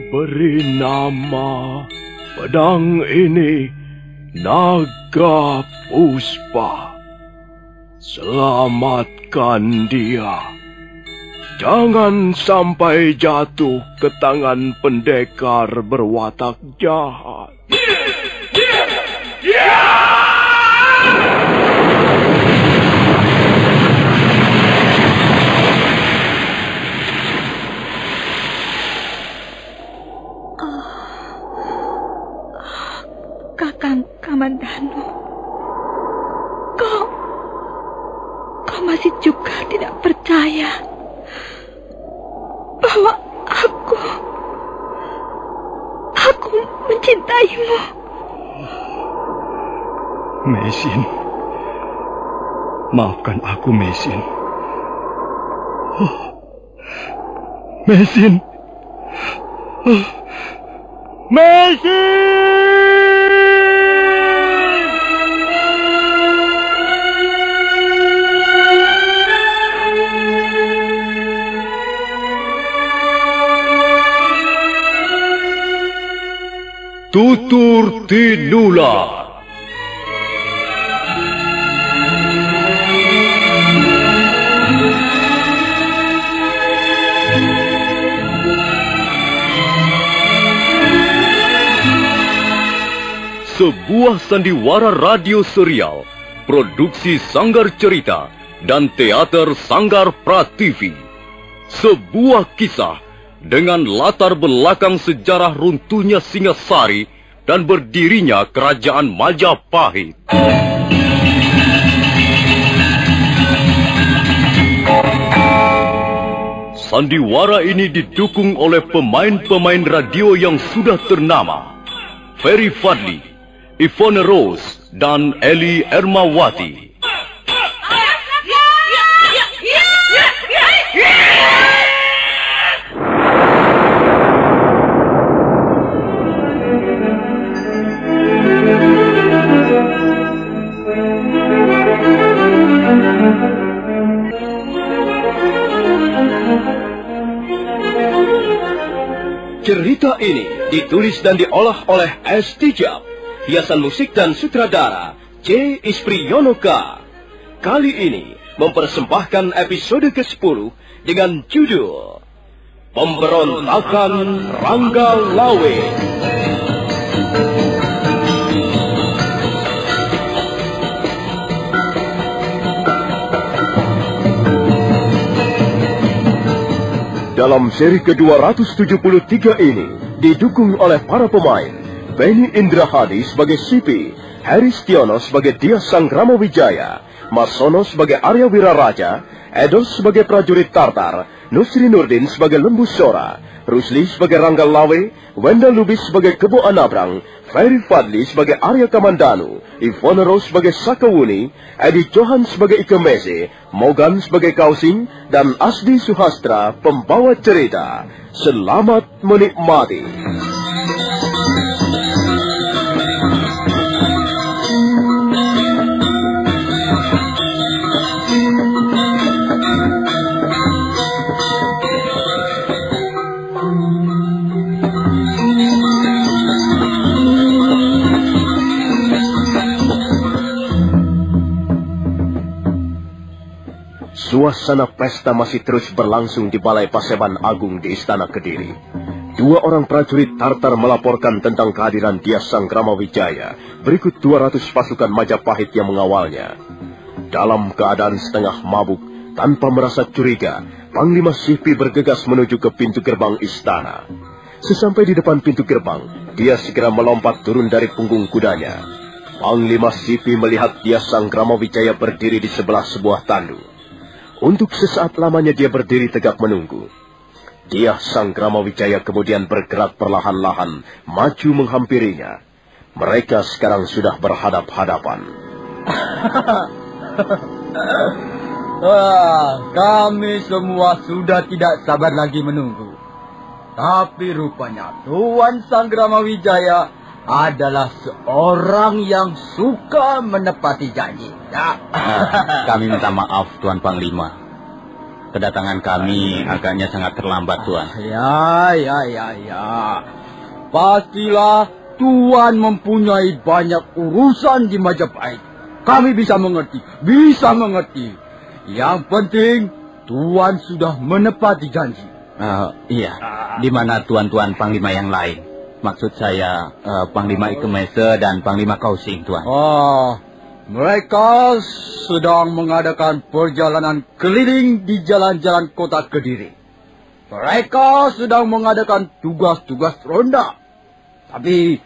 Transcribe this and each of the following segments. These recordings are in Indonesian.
Beri nama pedang ini Naga Puspa. Selamatkan dia. Jangan sampai jatuh ke tangan pendekar berwatak jahat. Kakang Kamandanu, kau masih juga tidak percaya bahwa aku mencintaimu. Mesin, maafkan aku, Mesin. Mesin. Mesin! Tutur Tinula. Sebuah sandiwara radio serial, produksi Sanggar Cerita dan Teater Sanggar Prativi. Sebuah kisah dengan latar belakang sejarah runtuhnya Singasari dan berdirinya Kerajaan Majapahit. Sandiwara ini didukung oleh pemain-pemain radio yang sudah ternama. Ferry Fadli, Ivone Rose, dan Eli Ermawati. Cerita ini ditulis dan diolah oleh S. Tijab. Hiasan musik dan sutradara C. Ispriyonoka. Kali ini mempersembahkan episode ke-10 dengan judul Pemberontakan Rangga Lawe. Dalam seri ke-273 ini didukung oleh para pemain Benny Indrahadi sebagai Sipi, Heri Stiono sebagai Dias Sangramawijaya, Masono sebagai Arya Wiraraja, Edos sebagai prajurit Tartar, Nusri Nurdin sebagai Lembu Sora, Rusli sebagai Rangga Lawe, Wenda Lubis sebagai Kebo Anabrang, Ferry Fadli sebagai Arya Kamandanu, Ivone Rose sebagai Sakawuni, Edi Johan sebagai Ike Mese, Mogan sebagai Kausing, dan Asdi Suhastra pembawa cerita. Selamat menikmati. Suasana pesta masih terus berlangsung di Balai Paseban Agung di Istana Kediri. 2 orang prajurit Tartar melaporkan tentang kehadiran Dias Sangramawijaya, berikut 200 pasukan Majapahit yang mengawalnya. Dalam keadaan setengah mabuk, tanpa merasa curiga, Panglima Sipi bergegas menuju ke pintu gerbang istana. Sesampai di depan pintu gerbang, dia segera melompat turun dari punggung kudanya. Panglima Sipi melihat Dias Sangramawijaya berdiri di sebelah sebuah tandu. Untuk sesaat lamanya dia berdiri tegak menunggu. Dias Sangramawijaya kemudian bergerak perlahan-lahan maju menghampirinya. Mereka sekarang sudah berhadap-hadapan. Kami semua sudah tidak sabar lagi menunggu. Tapi rupanya Tuan Sangramawijaya adalah seorang yang suka menepati janji. Kami minta maaf, Tuan Panglima. Kedatangan kami agaknya sangat terlambat, Tuan. Ya. Pastilah Tuan mempunyai banyak urusan di Majapahit. Kami bisa mengerti. Yang penting, Tuan sudah menepati janji. Iya, di mana tuan-tuan Panglima yang lain? Maksud saya, Panglima Ikemese dan Panglima Kausing, Tuan. Mereka sedang mengadakan perjalanan keliling di jalan-jalan kota Kediri. Mereka sedang mengadakan tugas-tugas ronda. Tapi,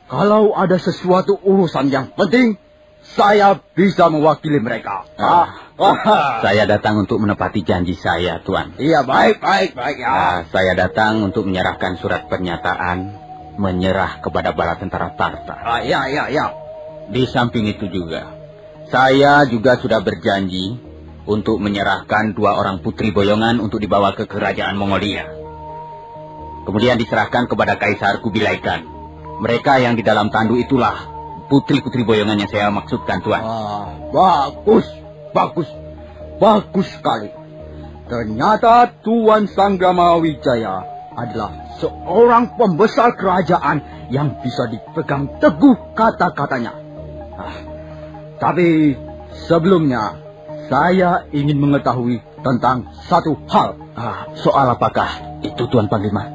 kalau ada sesuatu urusan yang penting, saya bisa mewakili mereka. Saya datang untuk menepati janji saya, Tuan. Iya, baik ya. Saya datang untuk menyerahkan surat pernyataan, menyerah kepada bala tentara Tartar. Iya. Di samping itu juga, saya juga sudah berjanji untuk menyerahkan 2 orang putri boyongan untuk dibawa ke kerajaan Mongolia. Kemudian diserahkan kepada Kaisar Kubilai Khan. Mereka yang di dalam tandu itulah putri-putri boyongan yang saya maksudkan, Tuan. Bagus sekali. Ternyata Tuan Sangramawijaya adalah seorang pembesar kerajaan yang bisa dipegang teguh kata-katanya. Tapi sebelumnya, saya ingin mengetahui tentang satu hal. Soal apakah itu, Tuan Panglima?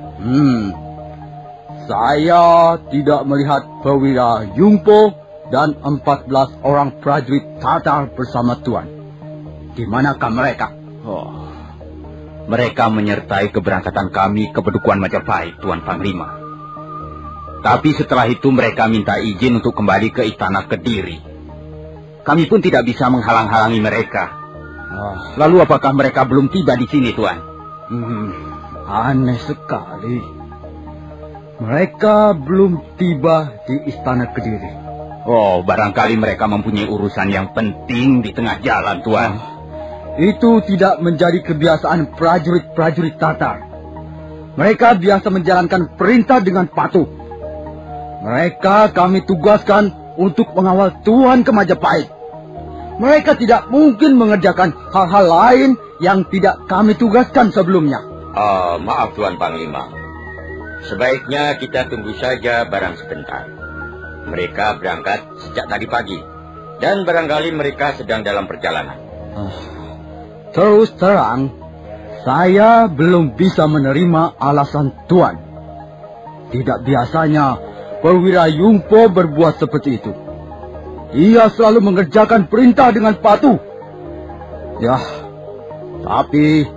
Saya tidak melihat Perwira Yungpo dan 14 orang prajurit Tatar bersama Tuan. Di manakah mereka? Mereka menyertai keberangkatan kami ke Bedukuan Majapahit, Tuan Panglima. Tapi setelah itu mereka minta izin untuk kembali ke Istana Kediri. Kami pun tidak bisa menghalang-halangi mereka. Lalu apakah mereka belum tiba di sini, Tuan? Aneh sekali. Mereka belum tiba di Istana Kediri. Barangkali mereka mempunyai urusan yang penting di tengah jalan, Tuan. Itu tidak menjadi kebiasaan prajurit-prajurit Tatar. Mereka biasa menjalankan perintah dengan patuh. Mereka kami tugaskan untuk mengawal Tuan ke Majapahit. Mereka tidak mungkin mengerjakan hal-hal lain yang tidak kami tugaskan sebelumnya. Maaf, Tuan Panglima. Sebaiknya kita tunggu saja barang sebentar. Mereka berangkat sejak tadi pagi. Dan barangkali mereka sedang dalam perjalanan. Terus terang, saya belum bisa menerima alasan Tuan. Tidak biasanya Perwira Yungpo berbuat seperti itu. Ia selalu mengerjakan perintah dengan patuh. Ya, tapi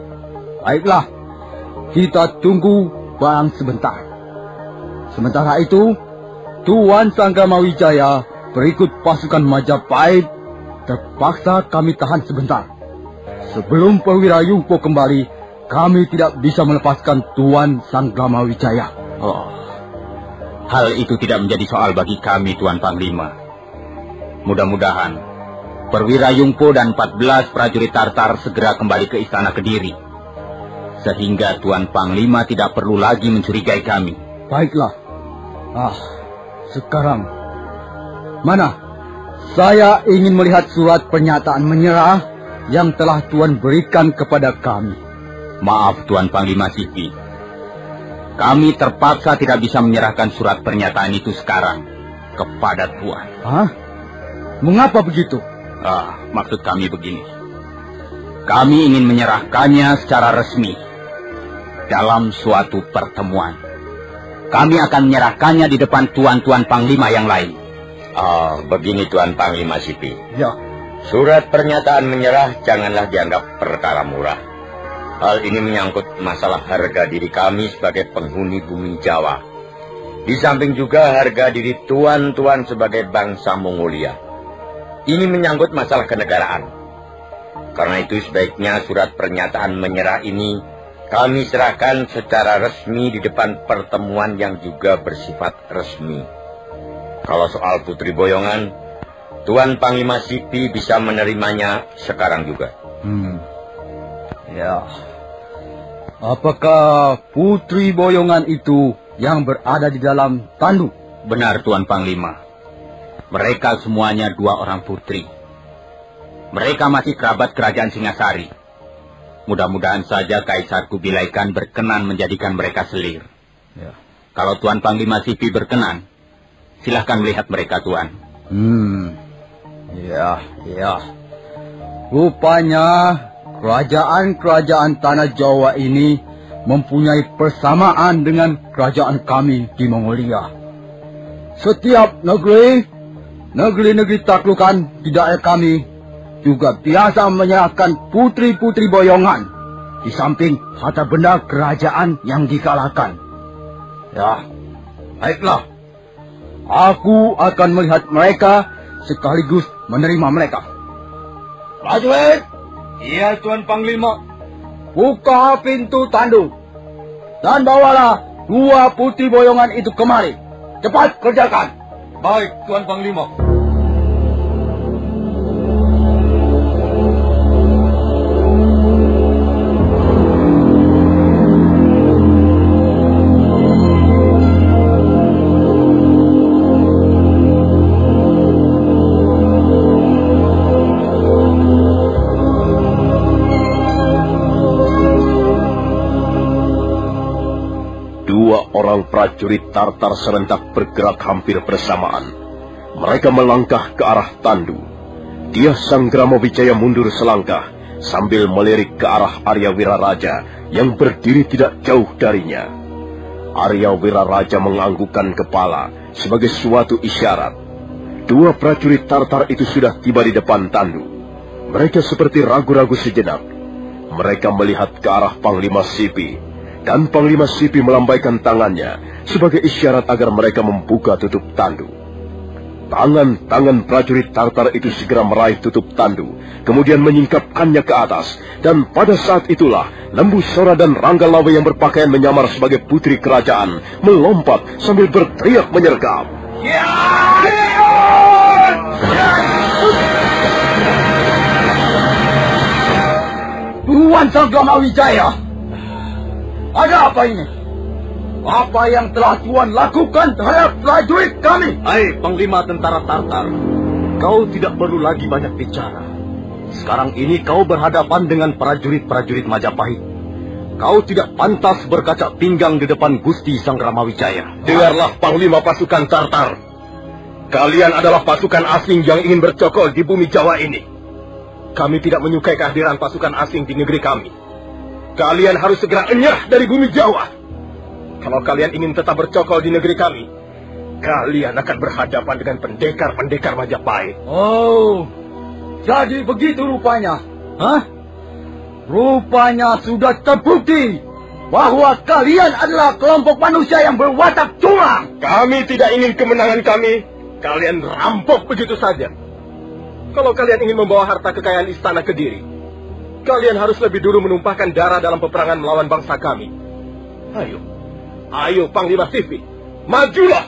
baiklah, kita tunggu barang sebentar. Sementara itu, Tuan Sangramawijaya berikut pasukan Majapahit terpaksa kami tahan sebentar. Sebelum Perwira Yungpo kembali, kami tidak bisa melepaskan Tuan Sangramawijaya. Hal itu tidak menjadi soal bagi kami, Tuan Panglima. Mudah-mudahan Perwira Yungpo dan 14 prajurit Tartar segera kembali ke Istana Kediri, sehingga Tuan Panglima tidak perlu lagi mencurigai kami. Baiklah. Sekarang mana? Saya ingin melihat surat pernyataan menyerah yang telah Tuan berikan kepada kami. Maaf, Tuan Panglima Sipi. Kami terpaksa tidak bisa menyerahkan surat pernyataan itu sekarang kepada Tuan. Mengapa begitu? Maksud kami begini. Kami ingin menyerahkannya secara resmi dalam suatu pertemuan. Kami akan menyerahkannya di depan tuan-tuan Panglima yang lain. Begini, Tuan Panglima Sipi. Ya. Surat pernyataan menyerah janganlah dianggap perkara murah. Hal ini menyangkut masalah harga diri kami sebagai penghuni bumi Jawa. Di samping juga harga diri tuan-tuan sebagai bangsa Mongolia. Ini menyangkut masalah kenegaraan. Karena itu sebaiknya surat pernyataan menyerah ini kami serahkan secara resmi di depan pertemuan yang juga bersifat resmi. Kalau soal putri boyongan, Tuan Panglima Sipi bisa menerimanya sekarang juga. Ya. Apakah putri boyongan itu yang berada di dalam tandu? Benar, Tuan Panglima. Mereka semuanya 2 orang putri. Mereka masih kerabat kerajaan Singasari. Mudah-mudahan saja Kaisar Kubilai Khan berkenan menjadikan mereka selir. Ya. Kalau Tuan Panglima Sipi berkenan, silahkan melihat mereka, Tuan. Ya. Rupanya kerajaan-kerajaan tanah Jawa ini mempunyai persamaan dengan kerajaan kami di Mongolia. Setiap negeri taklukan di daerah kami juga biasa menyerahkan putri-putri boyongan di samping harta benda kerajaan yang dikalahkan. Ya, baiklah. Aku akan melihat mereka sekaligus menerima mereka. Prajurit! Iya, Tuan Panglima. Buka pintu tandu dan bawalah 2 putri boyongan itu kemari. Cepat kerjakan. Baik, Tuan Panglima. Orang prajurit Tartar serentak bergerak hampir bersamaan. Mereka melangkah ke arah tandu. Dia Sang Gramawijaya mundur selangkah sambil melirik ke arah Arya Wiraraja yang berdiri tidak jauh darinya. Arya Wiraraja menganggukkan kepala sebagai suatu isyarat. 2 prajurit Tartar itu sudah tiba di depan tandu. Mereka seperti ragu-ragu sejenak. Mereka melihat ke arah Panglima Sipi. Dan Panglima Sipi melambaikan tangannya sebagai isyarat agar mereka membuka tutup tandu. Tangan-tangan prajurit Tartar itu segera meraih tutup tandu, kemudian menyingkapkannya ke atas. Dan pada saat itulah, Lembu Sora dan Rangga Lawe yang berpakaian menyamar sebagai putri kerajaan melompat sambil berteriak menyergap. Tuan Sang Gramawijaya! Ada apa ini? Apa yang telah Tuan lakukan terhadap prajurit kami? Hai, Panglima Tentara Tartar. Kau tidak perlu lagi banyak bicara. Sekarang ini kau berhadapan dengan prajurit-prajurit Majapahit. Kau tidak pantas berkaca pinggang di depan Gusti Sang Gramawijaya. Dengarlah, Panglima pasukan Tartar. Kalian adalah pasukan asing yang ingin bercokol di bumi Jawa ini. Kami tidak menyukai kehadiran pasukan asing di negeri kami. Kalian harus segera enyah dari bumi Jawa. Kalau kalian ingin tetap bercokol di negeri kami, kalian akan berhadapan dengan pendekar-pendekar Majapahit. Oh, jadi begitu rupanya. Rupanya sudah terbukti bahwa kalian adalah kelompok manusia yang berwatak curang. Kami tidak ingin kemenangan kami kalian rampok begitu saja. Kalau kalian ingin membawa harta kekayaan istana Kediri, kalian harus lebih dulu menumpahkan darah dalam peperangan melawan bangsa kami. Ayo Panglima Sipi, majulah,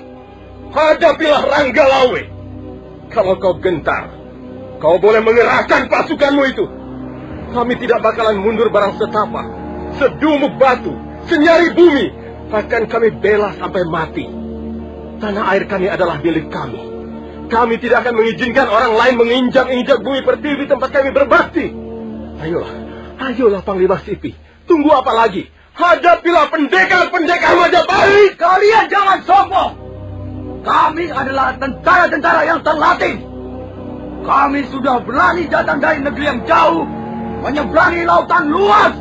hadapilah Rangga Lawe. Kalau kau gentar, kau boleh mengerahkan pasukanmu itu. Kami tidak bakalan mundur barang setapak, sedumuk batu, senyari bumi. Akan kami bela sampai mati. Tanah air kami adalah milik kami. Kami tidak akan mengizinkan orang lain menginjak-injak bumi pertiwi tempat kami berbakti. Ayolah Panglima Sipi. Tunggu apa lagi? Hadapilah pendekar-pendekar Majapahit. Kalian jangan sombong. Kami adalah tentara-tentara yang terlatih. Kami sudah berani datang dari negeri yang jauh, menyeberangi lautan luas,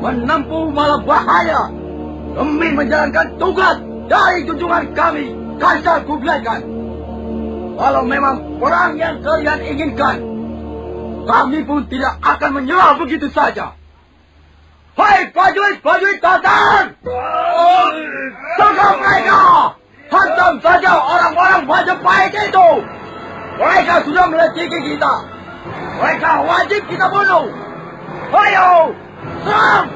menempuh malam bahaya demi menjalankan tugas dari junjungan kami, Kaisar Kubilai Khan. Kalau memang perang yang kalian inginkan, kami pun tidak akan menyerah begitu saja. Hai prajurit-prajurit Tartar! Tangkap mereka! Hantam saja orang-orang Majapahit itu! Mereka sudah melecehkan kita. Mereka wajib kita bunuh. Ayo! Serang!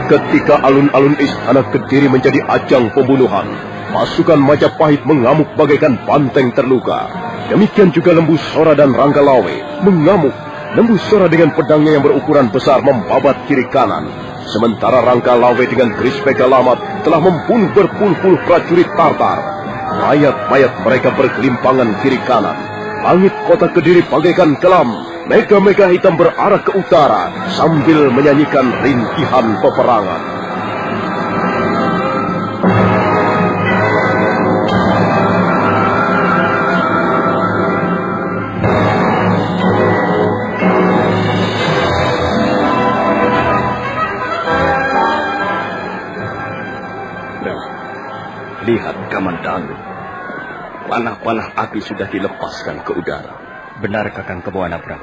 Ketika alun-alun istana Kediri menjadi ajang pembunuhan, pasukan Majapahit mengamuk bagaikan banteng terluka. Demikian juga Lembu Sora dan Rangga Lawe mengamuk. Lembu Sora dengan pedangnya yang berukuran besar membabat kiri kanan, sementara Rangga Lawe dengan keris Megalamat telah membunuh berpuluh-puluh prajurit Tartar. Mayat-mayat mereka bergelimpangan kiri kanan. Langit kota Kediri bagaikan kelam. Mega-mega hitam berarah ke utara sambil menyanyikan rintihan peperangan. Lihat, Kamandanu. Panah-panah api sudah dilepaskan ke udara. Benar, Kakang Kebo Anabrang.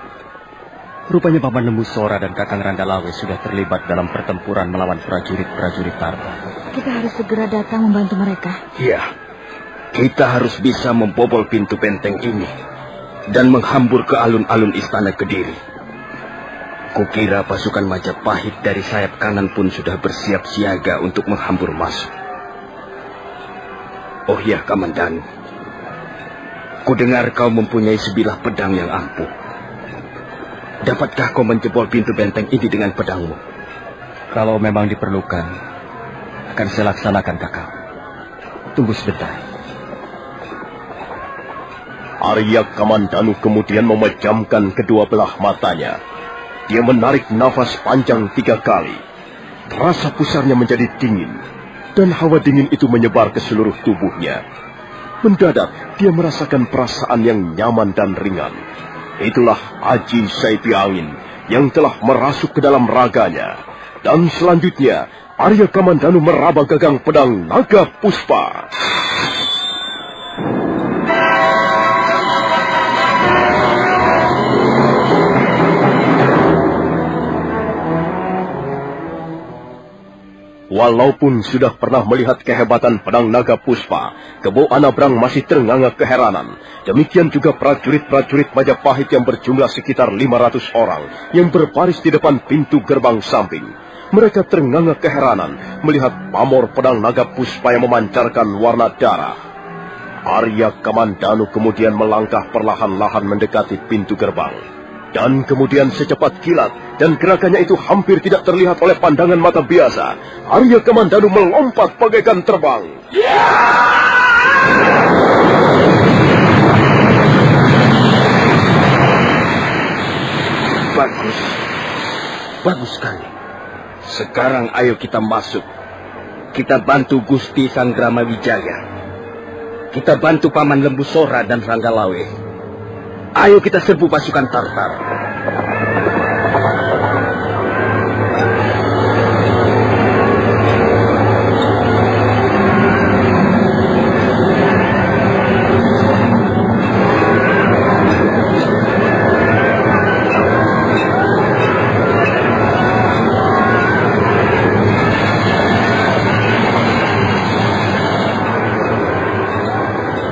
Rupanya Paman Lembu Sora dan Kakang Rangga Lawe sudah terlibat dalam pertempuran melawan prajurit-prajurit Tartar. Kita harus segera datang membantu mereka. Iya, kita harus bisa membobol pintu benteng ini dan menghambur ke alun-alun istana Kediri. Kukira pasukan Majapahit dari sayap kanan pun sudah bersiap siaga untuk menghambur masuk. Oh ya, Kamandanu. Kudengar kau mempunyai sebilah pedang yang ampuh. Dapatkah kau menjebol pintu benteng ini dengan pedangmu? Kalau memang diperlukan, akan saya laksanakan, Kakang. Tunggu sebentar. Arya Kamandanu kemudian memejamkan kedua belah matanya. Dia menarik nafas panjang 3 kali. Rasa pusarnya menjadi dingin, dan hawa dingin itu menyebar ke seluruh tubuhnya. Mendadak, dia merasakan perasaan yang nyaman dan ringan. Itulah Aji Saipi Angin yang telah merasuk ke dalam raganya. Dan selanjutnya, Arya Kamandanu meraba gagang pedang Naga Puspa. Walaupun sudah pernah melihat kehebatan pedang Naga Puspa, Kebo Anabrang masih ternganga keheranan. Demikian juga prajurit-prajurit Majapahit yang berjumlah sekitar 500 orang yang berbaris di depan pintu gerbang samping. Mereka ternganga keheranan melihat pamor pedang Naga Puspa yang memancarkan warna darah. Arya Kamandanu kemudian melangkah perlahan-lahan mendekati pintu gerbang. Dan kemudian secepat kilat, dan gerakannya itu hampir tidak terlihat oleh pandangan mata biasa, Arya Kamandanu melompat bagaikan terbang. Bagus. Bagus sekali. Sekarang ayo kita masuk. Kita bantu Gusti Sanggrama Wijaya. Kita bantu Paman Lembu Sora dan Rangga Lawe. Ayo kita serbu pasukan Tartar.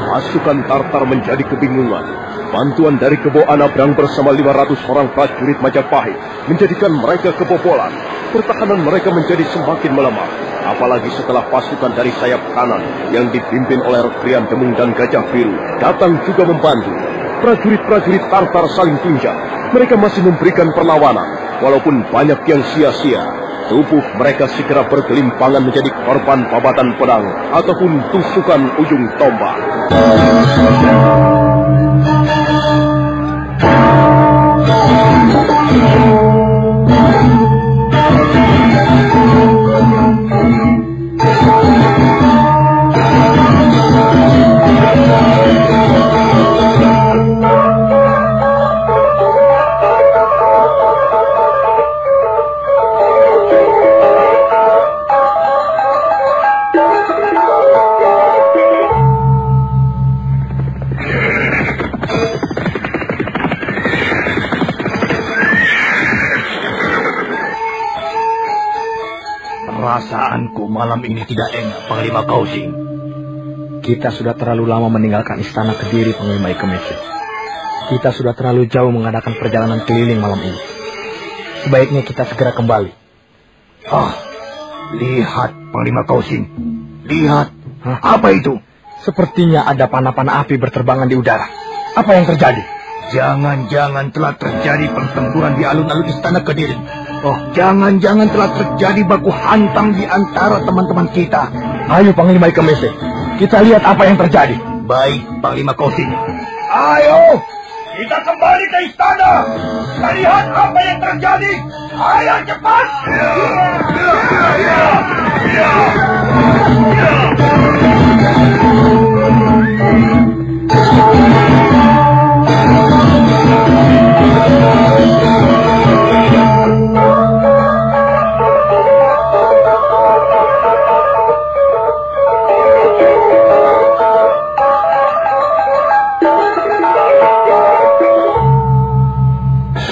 Pasukan Tartar menjadi kebingungan. Bantuan dari Kebo Anabrang bersama 500 orang prajurit Majapahit menjadikan mereka kebobolan. Pertahanan mereka menjadi semakin melemah. Apalagi setelah pasukan dari sayap kanan yang dipimpin oleh Rekrian Demung dan Gajah Biru datang juga membantu. Prajurit-prajurit Tartar saling tunjang. Mereka masih memberikan perlawanan. Walaupun banyak yang sia-sia, tubuh mereka segera bergelimpangan menjadi korban babatan pedang ataupun tusukan ujung tombak. Perasaanku malam ini tidak enak, Panglima Kausing. Kita sudah terlalu lama meninggalkan istana Kediri, Panglima Ikemese. Kita sudah terlalu jauh mengadakan perjalanan keliling malam ini. Sebaiknya kita segera kembali. Lihat, Panglima Kausing. Lihat. Apa itu? Sepertinya ada panah-panah api berterbangan di udara. Apa yang terjadi? Jangan-jangan telah terjadi pertempuran di alun-alun Istana Kediri. Oh, jangan-jangan telah terjadi baku hantam di antara teman-teman kita. Ayo, Panglima Ika Mese. Kita lihat apa yang terjadi. Baik, Panglima Kausing. Ayo, kita kembali ke istana. Kita lihat apa yang terjadi. Ayo, cepat.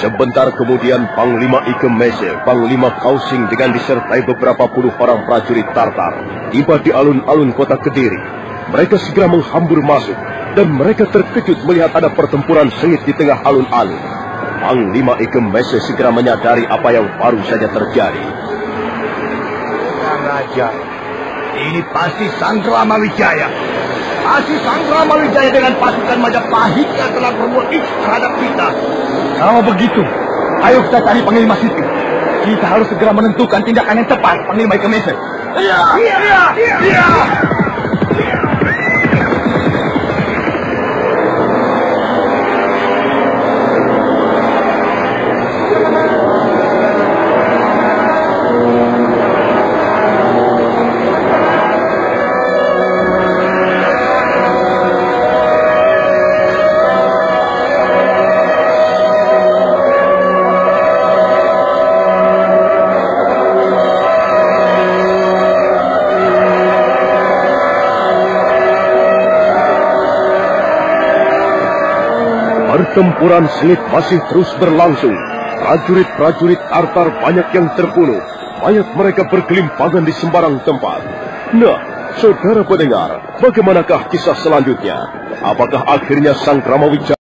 Sebentar kemudian Panglima Ika Mese, Panglima Kausing dengan disertai beberapa puluh orang prajurit Tartar tiba di alun-alun kota Kediri. Mereka segera menghambur masuk dan mereka terkejut melihat ada pertempuran sengit di tengah alun-alun. Panglima Ika Mese segera menyadari apa yang baru saja terjadi. Raja, ini pasti Sanggrama Wijaya. Pasti Sanggrama Wijaya dengan pasukan Majapahit yang telah berbuat terhadap kita. Kalau begitu, ayo kita cari Panglima Situ. Kita harus segera menentukan tindakan yang tepat, Panglima Ika Mese. Iya. Pertempuran sengit masih terus berlangsung. Prajurit-prajurit Tartar banyak yang terbunuh. Mayat mereka bergelimpangan di sembarang tempat. Nah, saudara pendengar, bagaimanakah kisah selanjutnya? Apakah akhirnya Sanggrama Wijaya